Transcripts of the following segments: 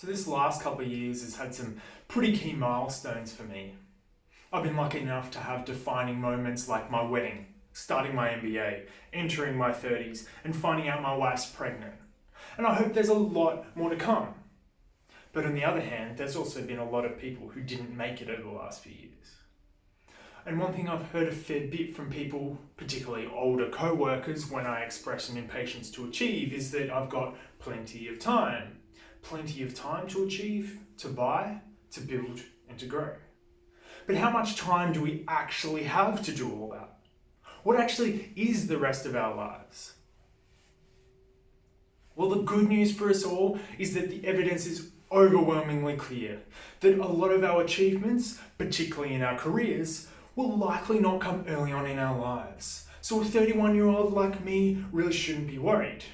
So this last couple of years has had some pretty key milestones for me. I've been lucky enough to have defining moments like my wedding, starting my MBA, entering my 30s, and finding out my wife's pregnant. And I hope there's a lot more to come. But on the other hand, there's also been a lot of people who didn't make it over the last few years. And one thing I've heard a fair bit from people, particularly older co-workers, when I express an impatience to achieve, is that I've got plenty of time. Plenty of time to achieve, to buy, to build, and to grow. But how much time do we actually have to do all that? What actually is the rest of our lives? Well, the good news for us all is that the evidence is overwhelmingly clear that a lot of our achievements, particularly in our careers, will likely not come early on in our lives. So a 31-year-old like me really shouldn't be worried.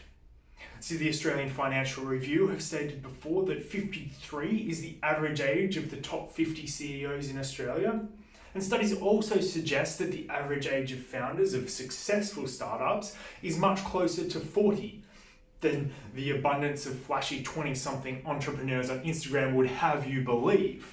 See, the Australian Financial Review have stated before that 53 is the average age of the top 50 CEOs in Australia. And studies also suggest that the average age of founders of successful startups is much closer to 40 than the abundance of flashy 20-something entrepreneurs on Instagram would have you believe.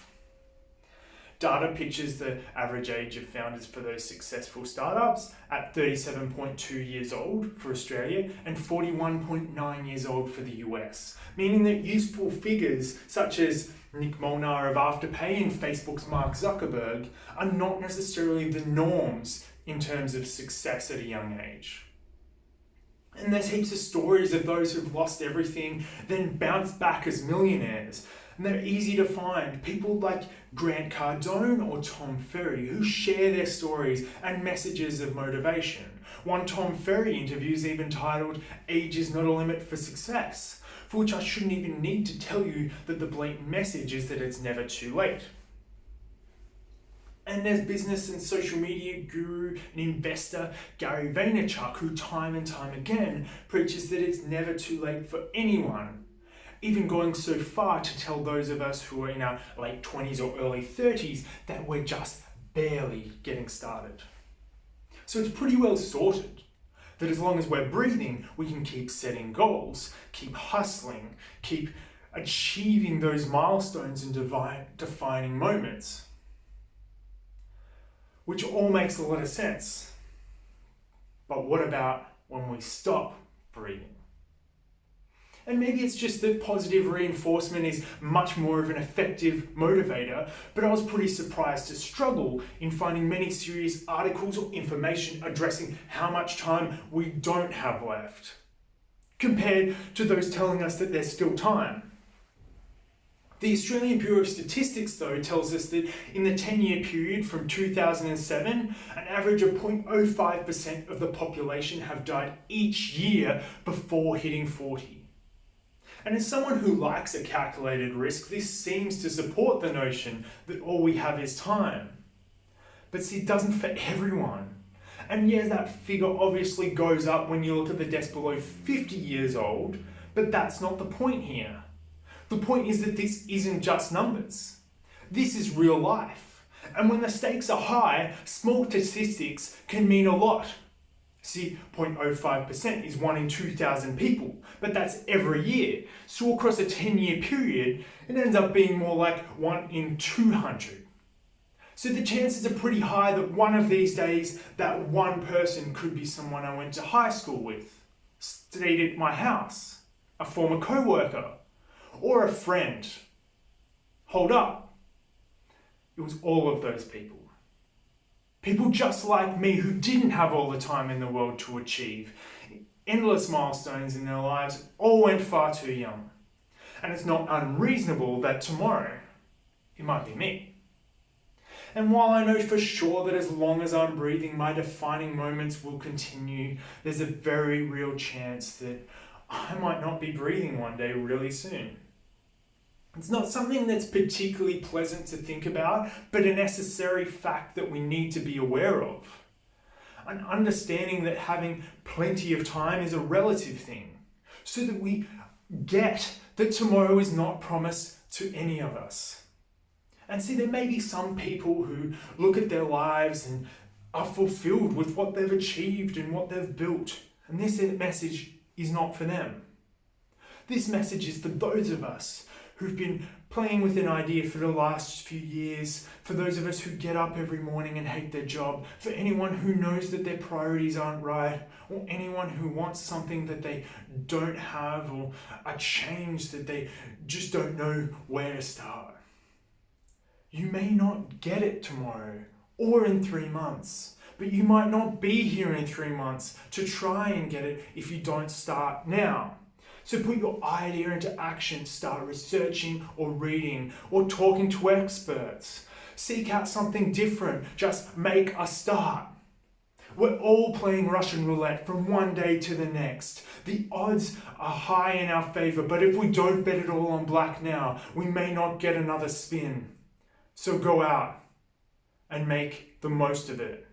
Data pictures the average age of founders for those successful startups at 37.2 years old for Australia and 41.9 years old for the US, meaning that useful figures such as Nick Molnar of Afterpay and Facebook's Mark Zuckerberg are not necessarily the norms in terms of success at a young age. And there's heaps of stories of those who've lost everything, then bounced back as millionaires. And they're easy to find. People like Grant Cardone or Tom Ferry who share their stories and messages of motivation. One Tom Ferry interview is even titled "Age is Not a Limit for Success," for which I shouldn't even need to tell you that the blatant message is that it's never too late. And there's business and social media guru and investor Gary Vaynerchuk, who time and time again preaches that it's never too late for anyone, even going so far to tell those of us who are in our late 20s or early 30s that we're just barely getting started. So it's pretty well sorted that as long as we're breathing, we can keep setting goals, keep hustling, keep achieving those milestones and defining moments. Which all makes a lot of sense. But what about when we stop breathing? And maybe it's just that positive reinforcement is much more of an effective motivator, but I was pretty surprised to struggle in finding many serious articles or information addressing how much time we don't have left, compared to those telling us that there's still time. The Australian Bureau of Statistics, though, tells us that in the 10-year period from 2007, an average of 0.05% of the population have died each year before hitting 40. And as someone who likes a calculated risk, this seems to support the notion that all we have is time. But see, it doesn't for everyone. And yeah, that figure obviously goes up when you look at the deaths below 50 years old, but that's not the point here. The point is that this isn't just numbers. This is real life. And when the stakes are high, small statistics can mean a lot. See, 0.05% is 1 in 2,000 people, but that's every year. So across a 10-year period, it ends up being more like 1 in 200. So the chances are pretty high that one of these days, that one person could be someone I went to high school with, stayed at my house, a former co-worker, or a friend. Hold up. It was all of those people. People just like me who didn't have all the time in the world to achieve endless milestones in their lives, all went far too young. And it's not unreasonable that tomorrow it might be me. And while I know for sure that as long as I'm breathing, my defining moments will continue, there's a very real chance that I might not be breathing one day really soon. It's not something that's particularly pleasant to think about, but a necessary fact that we need to be aware of. An understanding that having plenty of time is a relative thing, so that we get that tomorrow is not promised to any of us. And see, there may be some people who look at their lives and are fulfilled with what they've achieved and what they've built, and this message is not for them. This message is for those of us who've been playing with an idea for the last few years, for those of us who get up every morning and hate their job, for anyone who knows that their priorities aren't right, or anyone who wants something that they don't have, or a change that they just don't know where to start. You may not get it tomorrow or in 3 months, but you might not be here in 3 months to try and get it if you don't start now. So put your idea into action. Start researching or reading or talking to experts. Seek out something different. Just make a start. We're all playing Russian roulette from one day to the next. The odds are high in our favor, but if we don't bet it all on black now, we may not get another spin. So go out and make the most of it.